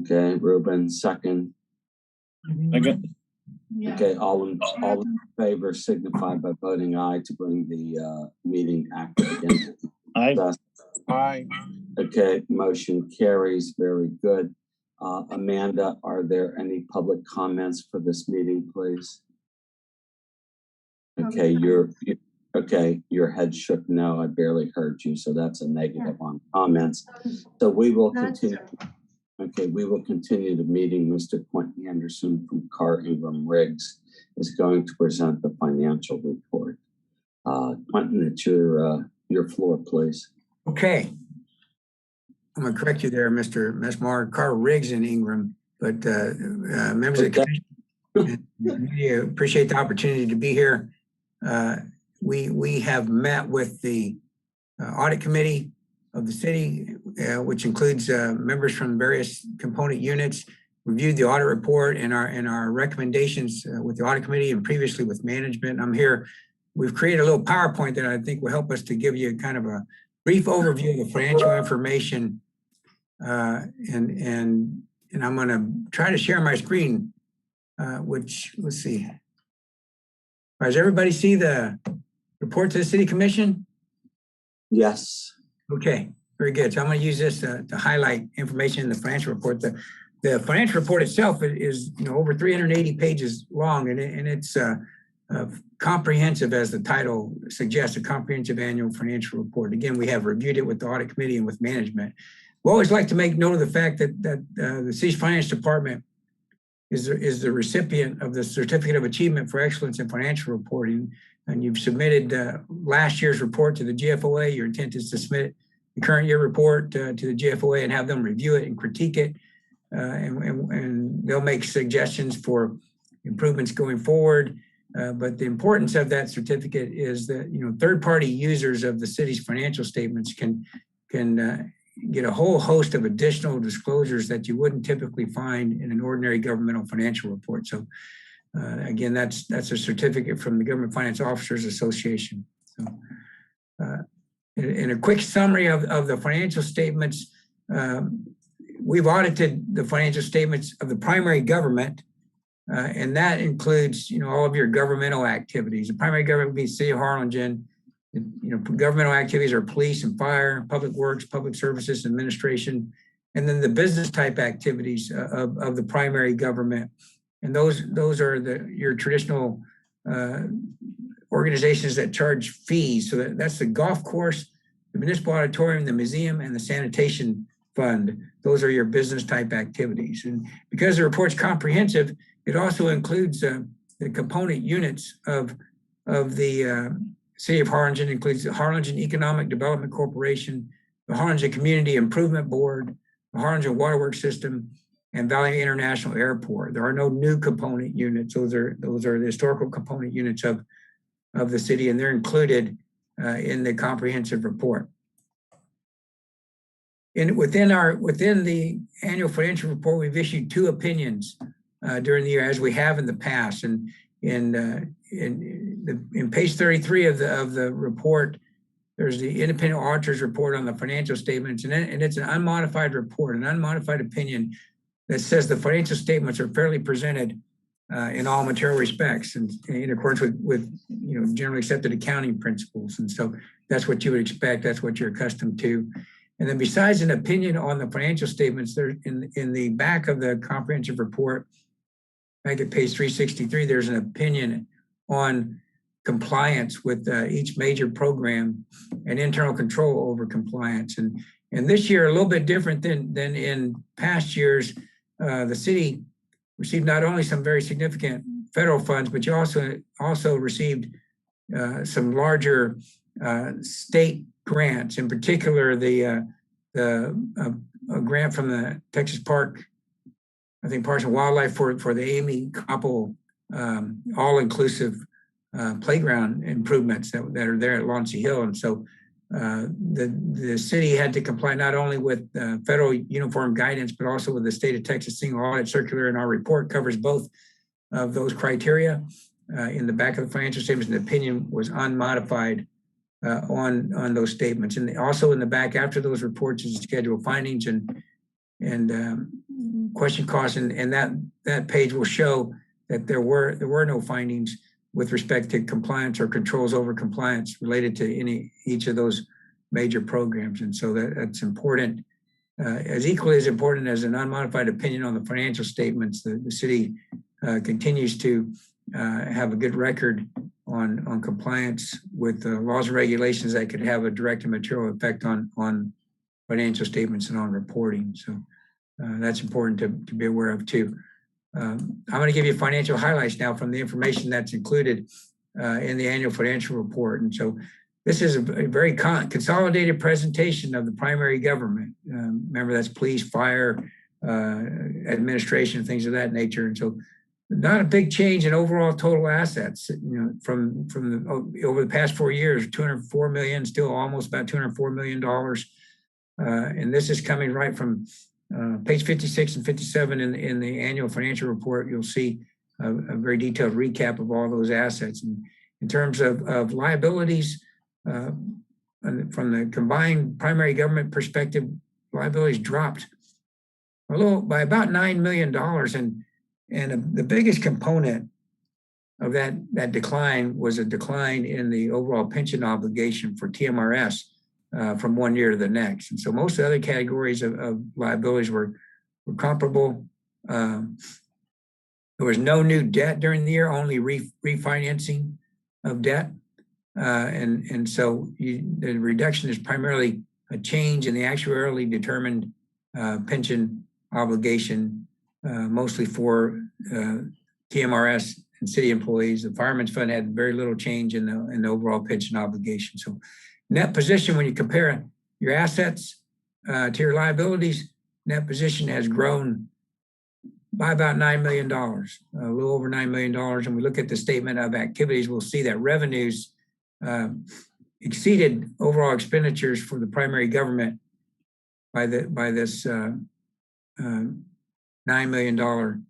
Okay, Ruben, second. Second. Okay, all in favor signify by voting aye to bring the meeting active again. Aye. Aye. Okay, motion carries. Very good. Amanda, are there any public comments for this meeting, please? Okay, your head shook no. I barely heard you, so that's a negative on comments. So we will continue. Okay, we will continue the meeting. Mr. Cont Anderson from Carr Ingram Riggs is going to present the financial report. Quentin, it's your floor, please. Okay. I'm going to correct you there, Ms. Marr, Carr Riggs in Ingram, but members of the commission, appreciate the opportunity to be here. We have met with the audit committee of the city, which includes members from various component units, reviewed the audit report and our recommendations with the audit committee and previously with management. I'm here. We've created a little PowerPoint that I think will help us to give you kind of a brief overview of the financial information. And I'm going to try to share my screen, which, let's see. Does everybody see the report to the City Commission? Yes. Okay, very good. So I'm going to use this to highlight information in the financial report. The financial report itself is over 380 pages long, and it's comprehensive, as the title suggests, a comprehensive annual financial report. Again, we have reviewed it with the audit committee and with management. We always like to make note of the fact that the city's finance department is the recipient of the Certificate of Achievement for Excellence in Financial Reporting. And you've submitted last year's report to the GFOA. Your intent is to submit the current year report to the GFOA and have them review it and critique it. And they'll make suggestions for improvements going forward. But the importance of that certificate is that third-party users of the city's financial statements can get a whole host of additional disclosures that you wouldn't typically find in an ordinary governmental financial report. So again, that's a certificate from the Government Finance Officers Association. So, in a quick summary of the financial statements, we've audited the financial statements of the primary government, and that includes all of your governmental activities. The primary government would be City of Harlingen. Governmental activities are police and fire, public works, public services, administration, and then the business type activities of the primary government. And those are your traditional organizations that charge fees. So that's the golf course, the municipal auditorium, the museum, and the sanitation fund. Those are your business type activities. And because the report's comprehensive, it also includes the component units of the City of Harlingen. Includes the Harlingen Economic Development Corporation, the Harlingen Community Improvement Board, the Harlingen Waterworks System, and Valley International Airport. There are no new component units. Those are the historical component units of the city, and they're included in the comprehensive report. Within the annual financial report, we've issued 2 opinions during the year, as we have in the past. And in page 33 of the report, there's the independent auditor's report on the financial statements, and it's an unmodified report, an unmodified opinion that says the financial statements are fairly presented in all material respects and in accordance with generally accepted accounting principles. And so that's what you would expect. That's what you're accustomed to. And then besides an opinion on the financial statements, there in the back of the comprehensive report, back at page 363, there's an opinion on compliance with each major program and internal control over compliance. And this year, a little bit different than in past years, the city received not only some very significant federal funds, but you also received some larger state grants. In particular, a grant from the Texas Parks and Wildlife for the Amy Koppel all-inclusive playground improvements that are there at Launchy Hill. And so the city had to comply not only with federal uniform guidance, but also with the state of Texas single audit circular, and our report covers both of those criteria. In the back of the financial statements, and the opinion was unmodified on those statements. And also in the back after those reports is a schedule of findings and question costs, and that page will show that there were no findings with respect to compliance or controls over compliance related to each of those major programs. And so that's important. As equally as important as an unmodified opinion on the financial statements, the city continues to have a good record on compliance with laws and regulations that could have a direct and material effect on financial statements and on reporting. So that's important to be aware of too. I'm going to give you financial highlights now from the information that's included in the annual financial report. And so this is a very consolidated presentation of the primary government. Remember, that's police, fire, administration, things of that nature. And so not a big change in overall total assets, from over the past 4 years, 204 million, still almost about $204 million. And this is coming right from page 56 and 57 in the annual financial report. You'll see a very detailed recap of all those assets. And in terms of liabilities, from the combined primary government perspective, liabilities dropped by about $9 million. And the biggest component of that decline was a decline in the overall pension obligation for TMRS from one year to the next. And so most of the other categories of liabilities were comparable. There was no new debt during the year, only refinancing of debt. And so the reduction is primarily a change in the actuarially determined pension obligation, mostly for TMRS and city employees. The Fireman's Fund had very little change in the overall pension obligation. So net position, when you compare your assets to your liabilities, net position has grown by about $9 million, a little over $9 million. And we look at the statement of activities, we'll see that revenues exceeded overall expenditures for the primary government by this $9 million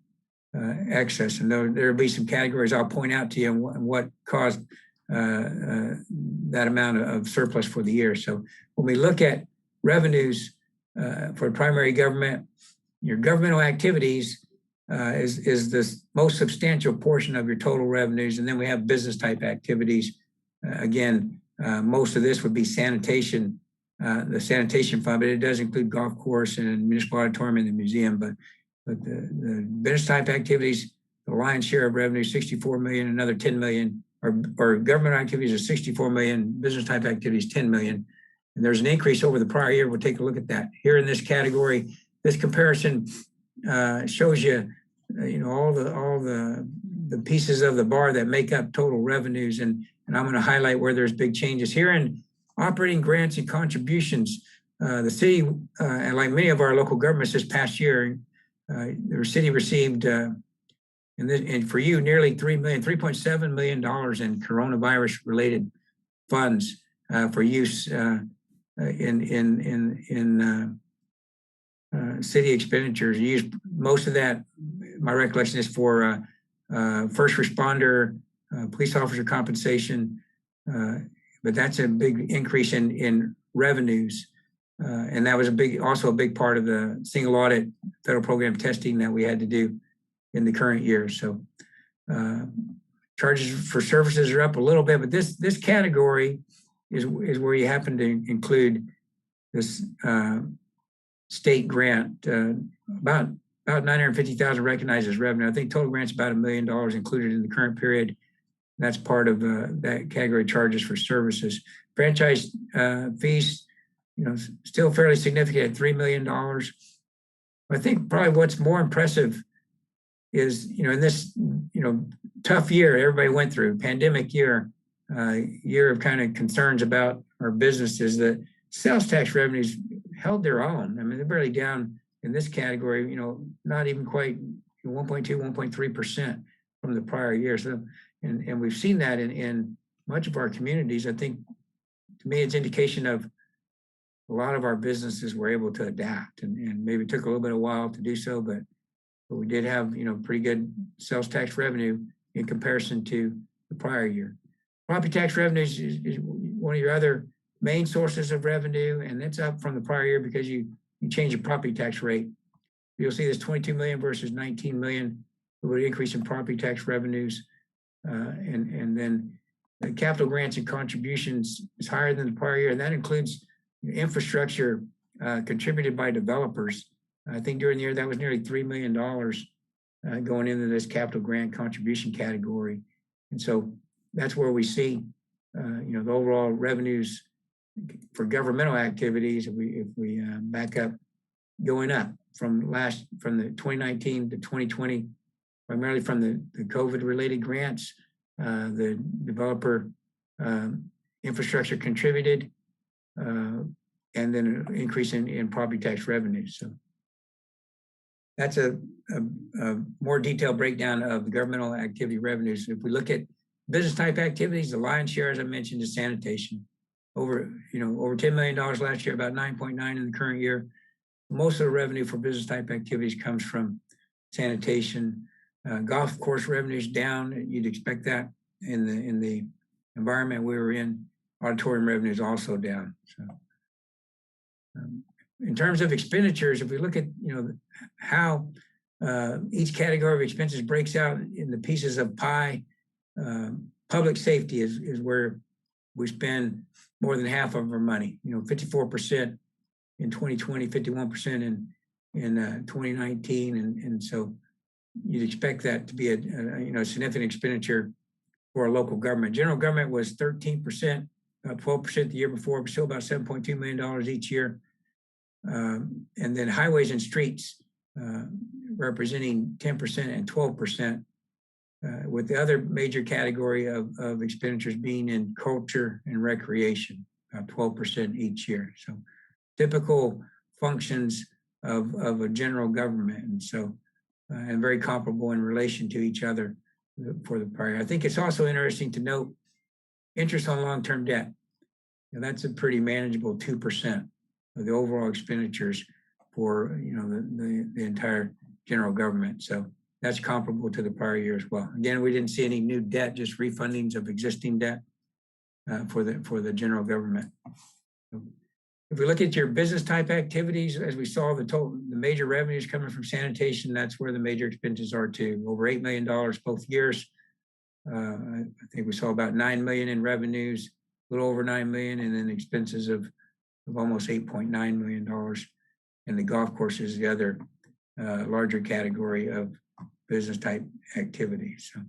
excess. And there'll be some categories I'll point out to you and what caused that amount of surplus for the year. So when we look at revenues for primary government, your governmental activities is the most substantial portion of your total revenues. And then we have business type activities. Again, most of this would be sanitation, the sanitation fund, but it does include golf course and municipal auditorium and the museum. But the business type activities, the lion's share of revenue, 64 million, another 10 million, or government activities are 64 million, business type activities, 10 million. And there's an increase over the prior year. We'll take a look at that. Here in this category, this comparison shows you, all the pieces of the bar that make up total revenues. And I'm going to highlight where there's big changes. Here in operating grants and contributions, the city, and like many of our local governments this past year, the city received, and for you, nearly $3.7 million in coronavirus-related funds for use in city expenditures. You used most of that. My recollection is for first responder, police officer compensation, but that's a big increase in revenues. And that was also a big part of the single audit federal program testing that we had to do in the current year. So charges for services are up a little bit, but this category is where you happen to include this state grant, about 950,000 recognized as revenue. I think total grants about $1 million included in the current period. That's part of that category, charges for services. Franchise fees, still fairly significant at $3 million. I think probably what's more impressive is, in this, tough year everybody went through, pandemic year, year of kind of concerns about our businesses, that sales tax revenues held their own. I mean, they're barely down in this category, not even quite 1.2, 1.3% from the prior year. So, and we've seen that in much of our communities. I think, to me, it's indication of a lot of our businesses were able to adapt, and maybe it took a little bit of a while to do so, but we did have, pretty good sales tax revenue in comparison to the prior year. Property tax revenues is one of your other main sources of revenue, and it's up from the prior year because you change the property tax rate you'll see this 22 million versus 19 million with an increase in property tax revenues. And then the capital grants and contributions is higher than the prior year, and that includes infrastructure contributed by developers. I think during the year that was nearly $3 million going into this capital grant contribution category. And so that's where we see, the overall revenues for governmental activities, if we back up, going up from the 2019 to 2020, primarily from the COVID-related grants, the developer infrastructure contributed, and then an increase in property tax revenues. So that's a more detailed breakdown of the governmental activity revenues. If we look at business type activities, the lion's share, as I mentioned, is sanitation. Over $10 million last year, about 9.9 in the current year. Most of the revenue for business type activities comes from sanitation. Golf course revenues down. You'd expect that in the environment we were in. Auditorium revenues also down. So, in terms of expenditures, if we look at how each category of expenses breaks out in the pieces of pie, public safety is where we spend more than half of our money. 54% in 2020, 51% in 2019, and so you'd expect that to be a significant expenditure for a local government. General government was 13%, about 12% the year before, but still about $7.2 million each year. And then highways and streets representing 10% and 12%, with the other major category of expenditures being in culture and recreation, about 12% each year. So typical functions of a general government, and so and very comparable in relation to each other for the prior. I think it's also interesting to note interest on long-term debt. That's a pretty manageable 2% of the overall expenditures for the entire general government. So that's comparable to the prior year as well. Again, we didn't see any new debt, just refundings of existing debt for the general government. So if we look at your business type activities, as we saw the major revenues coming from sanitation, that's where the major expenses are too. Over $8 million both years. I think we saw about $9 million in revenues, a little over $9 million, and then expenses of almost $8.9 million. And the golf course is the other larger category of business type activities. So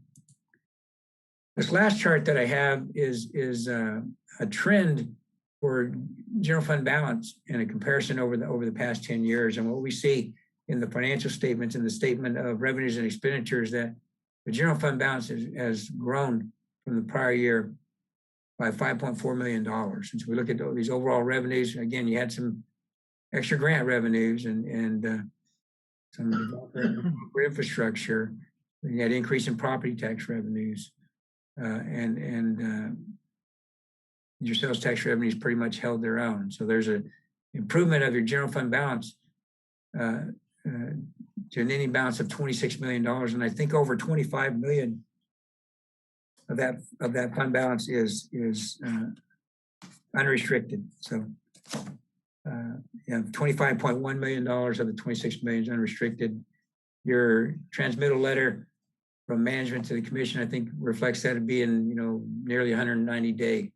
this last chart that I have is a trend for general fund balance in a comparison over the past 10 years. And what we see in the financial statements and the statement of revenues and expenditures, that the general fund balance has grown from the prior year by $5.4 million. And so we look at these overall revenues. Again, you had some extra grant revenues and some developer infrastructure. You had increase in property tax revenues, and your sales tax revenues pretty much held their own. So there's an improvement of your general fund balance to an ending balance of $26 million, and I think over 25 million of that fund balance is unrestricted. So you have $25.1 million of the 26 million is unrestricted. Your transmittal letter from management to the commission, I think, reflects that to be in nearly 190-day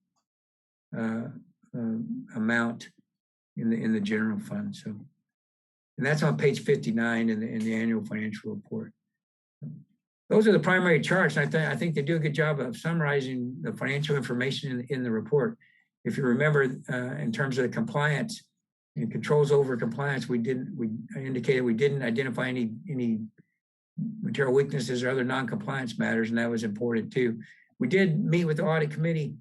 amount in the general fund. So, and that's on page 59 in the annual financial report. Those are the primary charts. And I think they do a good job of summarizing the financial information in the report. If you remember, in terms of the compliance and controls over compliance, we indicated we didn't identify any material weaknesses or other non-compliance matters, and that was important too. We did meet with the audit committee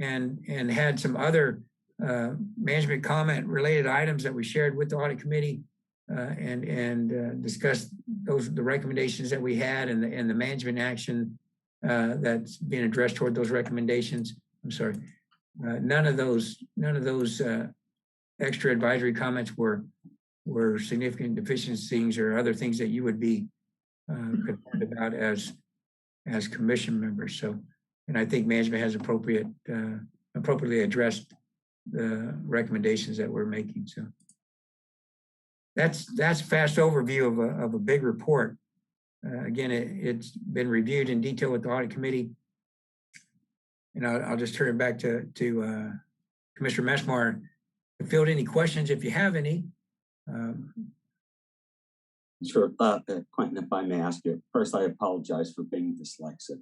and had some other management comment related items that we shared with the audit committee and discussed the recommendations that we had and the management action that's being addressed toward those recommendations. I'm sorry, none of those extra advisory comments were significant deficiencies or other things that you would be concerned about as commission members. So, and I think management has appropriately addressed the recommendations that we're making. So that's fast overview of a big report. Again, it's been reviewed in detail with the audit committee. And I'll just turn it back to Commissioner Messmar to field any questions if you have any. Sure, Quentin, if I may ask you, first, I apologize for being dyslexic.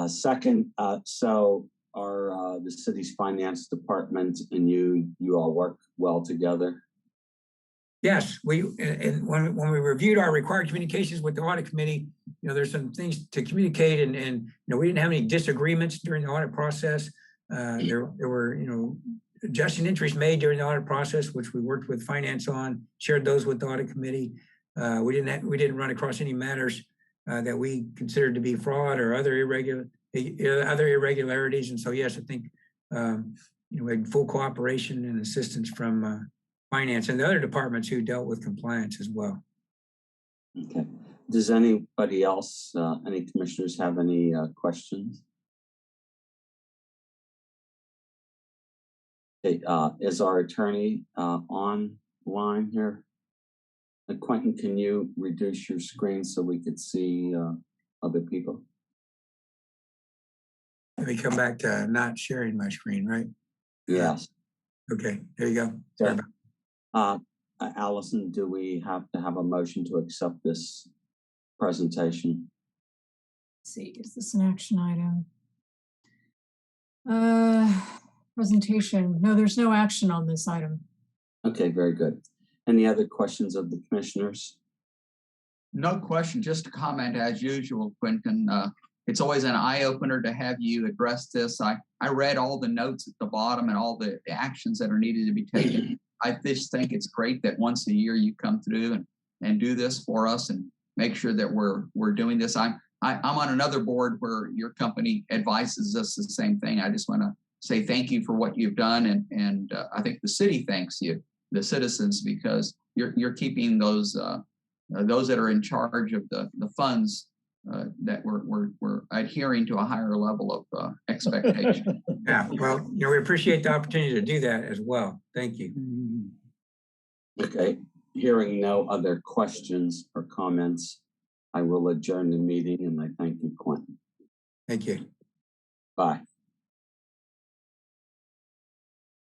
Second, so are the city's finance department and you all work well together? Yes, and when we reviewed our required communications with the audit committee, there's some things to communicate, and we didn't have any disagreements during the audit process. There were adjusting entries made during the audit process, which we worked with finance on, shared those with the audit committee. We didn't run across any matters that we considered to be fraud or other irregularities. And so, yes, I think we had full cooperation and assistance from finance and the other departments who dealt with compliance as well. Okay. Does anybody else, any commissioners have any questions? Okay, is our attorney online here? Quentin, can you reduce your screen so we could see other people? Let me come back to not sharing my screen, right? Yes. Okay, there you go. Sorry. Allison, do we have to have a motion to accept this presentation? Let's see, is this an action item? Presentation. No, there's no action on this item. Okay, very good. Any other questions of the commissioners? No question, just a comment as usual, Quentin. It's always an eye-opener to have you address this. I read all the notes at the bottom and all the actions that are needed to be taken. I just think it's great that once a year you come through and do this for us and make sure that we're doing this. I'm on another board where your company advises us the same thing. I just want to say thank you for what you've done, and I think the city thanks you, the citizens, because you're keeping those that are in charge of the funds that we're adhering to a higher level of expectation. Yeah, well, we appreciate the opportunity to do that as well. Thank you. Okay, hearing no other questions or comments, I will adjourn the meeting, and I thank you, Quentin. Thank you. Bye.